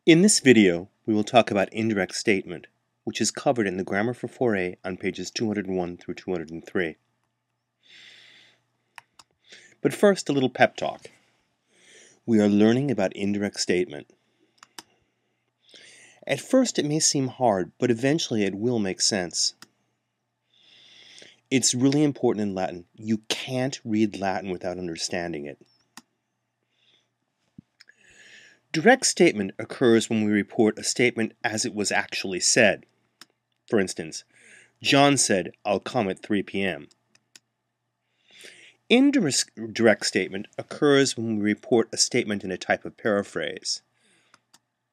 In this video, we will talk about indirect statement, which is covered in the Grammar for 4A on pages 201 through 203. But first, a little pep talk. We are learning about indirect statement. At first, it may seem hard, but eventually it will make sense. It's really important in Latin. You can't read Latin without understanding it. Direct statement occurs when we report a statement as it was actually said. For instance, John said, "I'll come at 3 p.m." Indirect statement occurs when we report a statement in a type of paraphrase.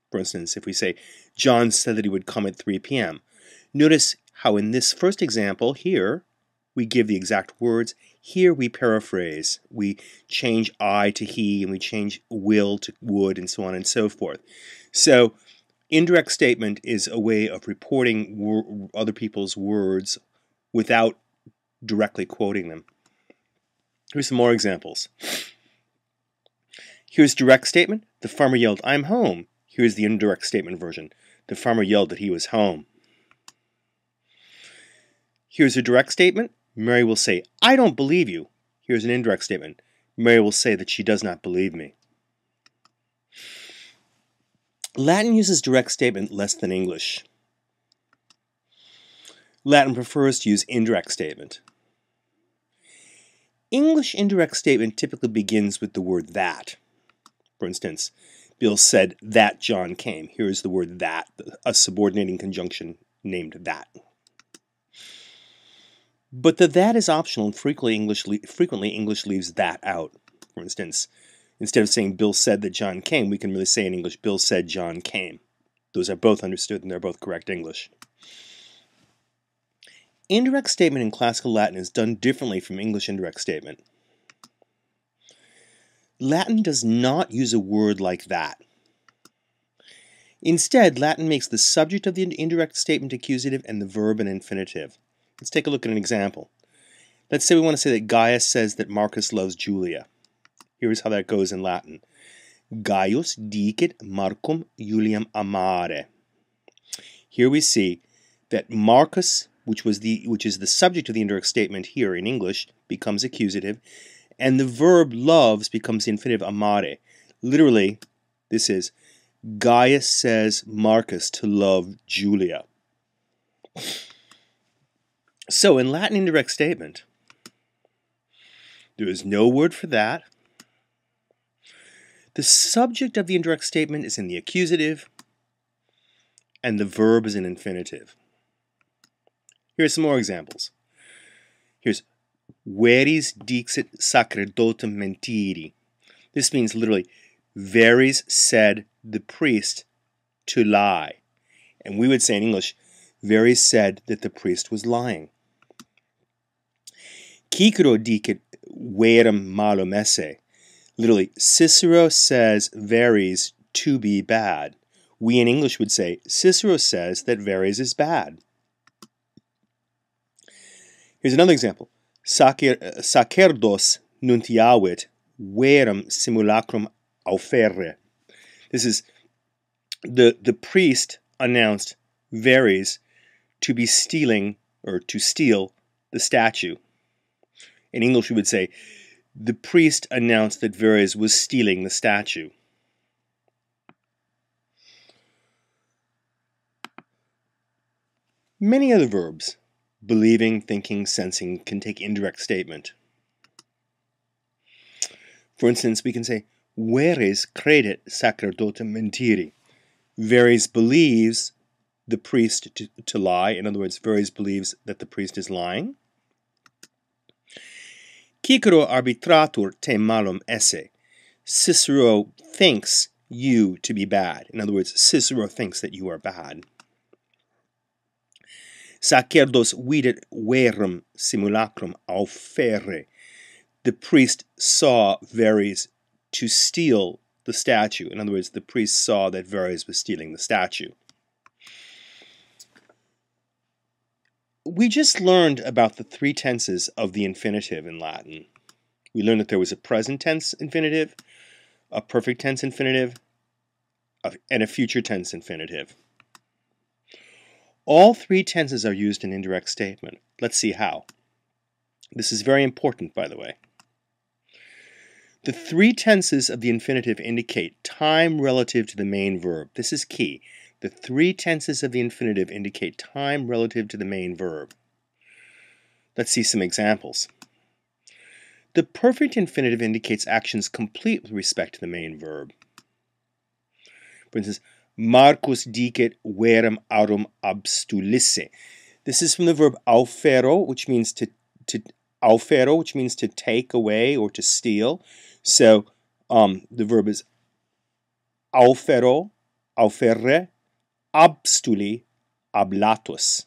For instance, if we say, John said that he would come at 3 p.m., notice how in this first example here, we give the exact words. Here we paraphrase. We change I to he, and we change will to would, and so on and so forth. So indirect statement is a way of reporting other people's words without directly quoting them. Here's some more examples. Here's direct statement. The farmer yelled, "I'm home." Here's the indirect statement version. The farmer yelled that he was home. Here's a direct statement. Mary will say, "I don't believe you." Here's an indirect statement. Mary will say that she does not believe me. Latin uses direct statement less than English. Latin prefers to use indirect statement. English indirect statement typically begins with the word that. For instance, Bill said that John came. Here's the word that, a subordinating conjunction named that. But the that is optional, and frequently English leaves that out. For instance, instead of saying Bill said that John came, we can really say in English, Bill said John came. Those are both understood and they're both correct English. Indirect statement in classical Latin is done differently from English indirect statement. Latin does not use a word like that. Instead, Latin makes the subject of the indirect statement accusative and the verb an infinitive. Let's take a look at an example. Let's say we want to say that Gaius says that Marcus loves Julia. Here's how that goes in Latin. Gaius dicit Marcum Juliam amare. Here we see that Marcus, which is the subject of the indirect statement here in English, becomes accusative, and the verb loves becomes the infinitive amare. Literally, this is Gaius says Marcus to love Julia. So in Latin indirect statement, there is no word for that. The subject of the indirect statement is in the accusative, and the verb is in infinitive. Here's some more examples. Here's veris dixit sacerdotem mentiri. This means literally, veris said the priest to lie. And we would say in English, veris said that the priest was lying. Cicero dicit verum malum esse. Literally, Cicero says veris to be bad. We in English would say, Cicero says that veris is bad. Here's another example. Sacerdos nuntiavit verum simulacrum auferre. This is the priest announced veris to be stealing or to steal the statue. In English we would say, the priest announced that veris was stealing the statue. Many other verbs, believing, thinking, sensing, can take indirect statement. For instance, we can say, veris credit sacerdotem mentiri. Veris believes the priest to lie. In other words, veris believes that the priest is lying. Cicero arbitratur te malum esse. Cicero thinks you to be bad. In other words, Cicero thinks that you are bad. Sacerdos videt verum simulacrum auferre. The priest saw veris to steal the statue. In other words, the priest saw that veris was stealing the statue. We just learned about the three tenses of the infinitive in Latin. We learned that there was a present tense infinitive, a perfect tense infinitive, and a future tense infinitive. All three tenses are used in indirect statement. Let's see how. This is very important, by the way. The three tenses of the infinitive indicate time relative to the main verb. This is key. The three tenses of the infinitive indicate time relative to the main verb. Let's see some examples. The perfect infinitive indicates actions complete with respect to the main verb. For instance, Marcus dicet verum aurum abstulisse. This is from the verb aufero, which means to take away or to steal. So the verb is aufero, auferre, abstuli, ablatus.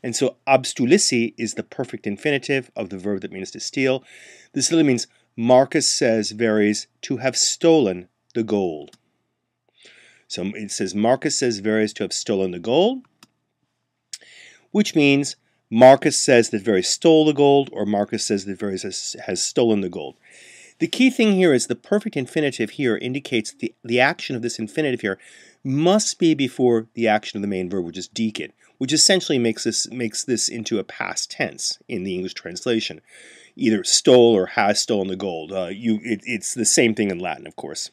And so abstulisse is the perfect infinitive of the verb that means to steal. This literally means Marcus says Verres to have stolen the gold. So it says Marcus says Verres to have stolen the gold, which means Marcus says that Verres stole the gold, or Marcus says that Verres has stolen the gold. The key thing here is the perfect infinitive here indicates the action of this infinitive here must be before the action of the main verb, which is dicet, which essentially makes this into a past tense in the English translation. Either stole or has stolen the gold. It's the same thing in Latin, of course.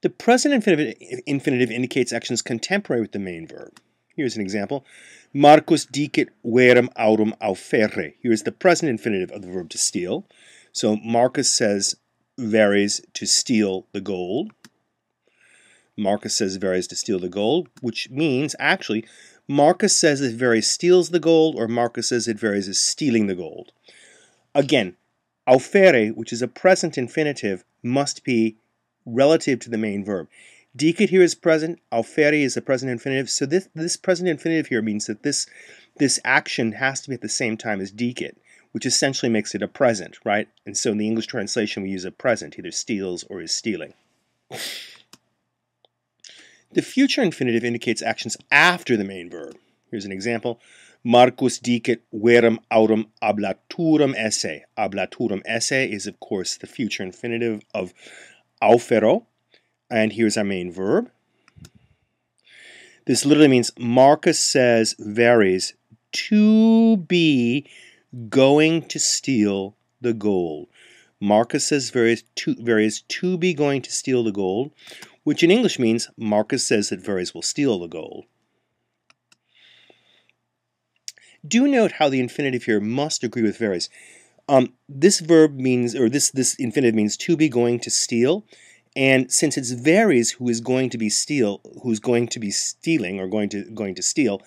The present infinitive indicates actions contemporary with the main verb. Here's an example. Marcus dicet verum aurum auferre. Here's the present infinitive of the verb to steal. So Marcus says Verres to steal the gold. Marcus says Verres to steal the gold, which means, actually, Marcus says that Verres steals the gold, or Marcus says that Verres is stealing the gold. Again, auferre, which is a present infinitive, must be relative to the main verb. Dicet here is present, auferre is the present infinitive, so this present infinitive here means that this action has to be at the same time as dicet, which essentially makes it a present, right? And so in the English translation we use a present, either steals or is stealing. The future infinitive indicates actions after the main verb. Here's an example. Marcus dicet verum aurum ablaturum esse. Ablaturum esse is, of course, the future infinitive of aufero. And here's our main verb. This literally means Marcus says Verres to be going to steal the gold. Marcus says Verres to be going to steal the gold, which in English means Marcus says that Verres will steal the gold. Do note how the infinitive here must agree with Verres. This verb means, or this infinitive means to be going to steal, and since it's Verres who is going to be stealing or going to steal,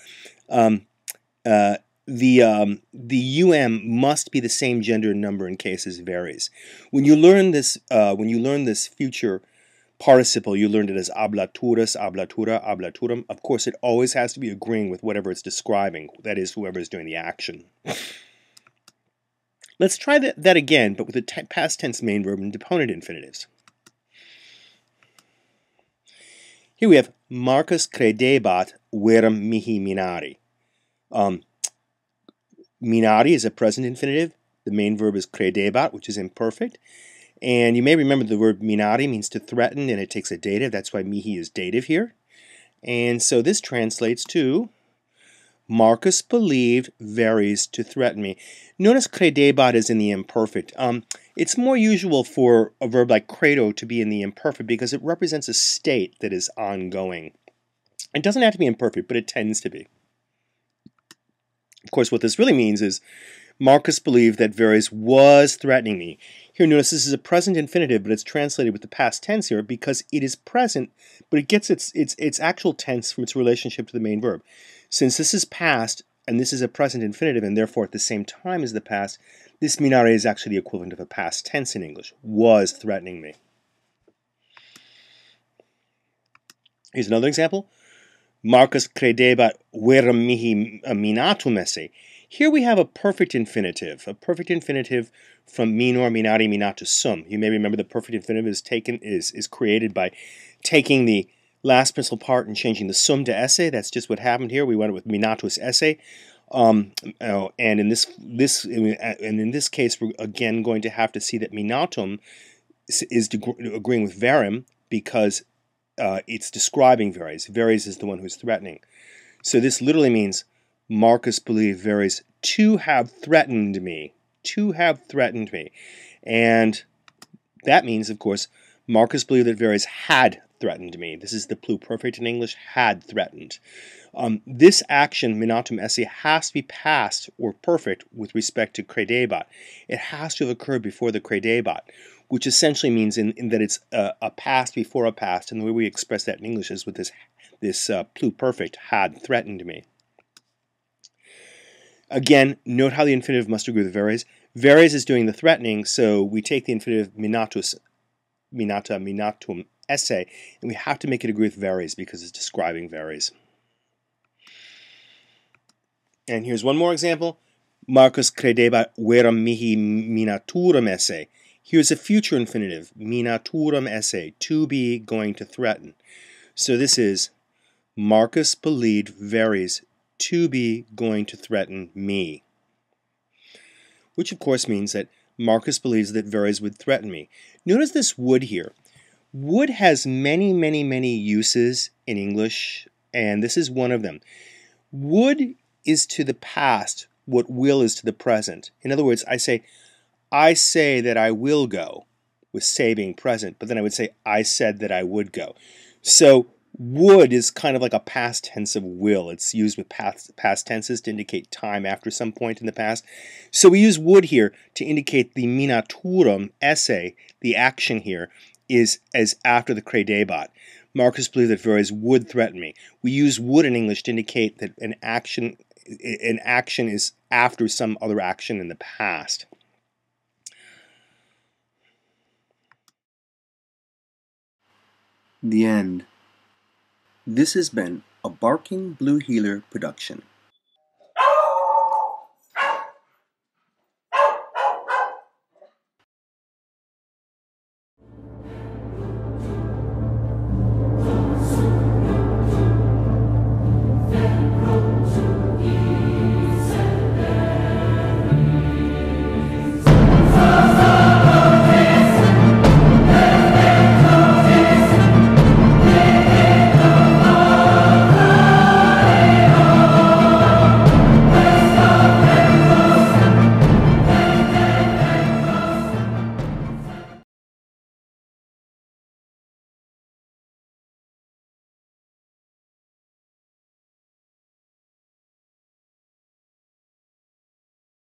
the must be the same gender and number in case as Verres. When you learn this future participle, you learned it as ablaturus, ablatura, ablaturum. Of course, it always has to be agreeing with whatever it's describing, that is, whoever is doing the action. Let's try that again, but with the past tense main verb and deponent infinitives. Here we have Marcus credebat verum mihi minari. Minari is a present infinitive. The main verb is credebat, which is imperfect. And you may remember the word minari means to threaten, and it takes a dative. That's why mihi is dative here. And so this translates to Marcus believed Verres to threaten me. Notice credebat is in the imperfect. It's more usual for a verb like credo to be in the imperfect because it represents a state that is ongoing. It doesn't have to be imperfect, but it tends to be. Of course, what this really means is Marcus believed that Verres was threatening me. Here, notice this is a present infinitive, but it's translated with the past tense here because it is present, but it gets its actual tense from its relationship to the main verb. Since this is past, and this is a present infinitive, and therefore at the same time as the past, this minare is actually the equivalent of a past tense in English. Was threatening me. Here's another example. Marcus credebat verum mihi minatum esse. Here we have a perfect infinitive from minor, minari, minatus sum. You may remember the perfect infinitive is created by taking the last principal part and changing the sum to esse. That's just what happened here. We went with minatus esse. And in this case, we're again going to have to see that minatum is agreeing with verum, because it's describing Verres. Verres is the one who's threatening. So this literally means Marcus believed Verres to have threatened me. To have threatened me. And that means, of course, Marcus believed that Verres had threatened me. This is the pluperfect in English, had threatened. This action, minatum esse, has to be past or perfect with respect to credebat. It has to have occurred before the credebat, which essentially means in that it's a past before a past, and the way we express that in English is with this pluperfect, had threatened me. Again, note how the infinitive must agree with Verres. Verres is doing the threatening, so we take the infinitive minatum esse, and we have to make it agree with Verres because it's describing Verres. And here's one more example. Marcus credebat veram mihi minaturam esse. Here's a future infinitive, minaturam esse, to be, going to threaten. So this is Marcus believed Verres to be going to threaten me. Which of course means that Marcus believes that Verres would threaten me. Notice this would here. Would has many, many, many uses in English, and this is one of them. Would is to the past what will is to the present. In other words, I say that I will go, with say being present, but then I would say I said that I would go. So would is kind of like a past tense of will. It's used with past tenses to indicate time after some point in the past. So we use would here to indicate the minaturum esse, the action here, is as after the credebat. Marcus believed that Verres would threaten me. We use would in English to indicate that an action is after some other action in the past. The end. This has been a Barking Blue Heeler production.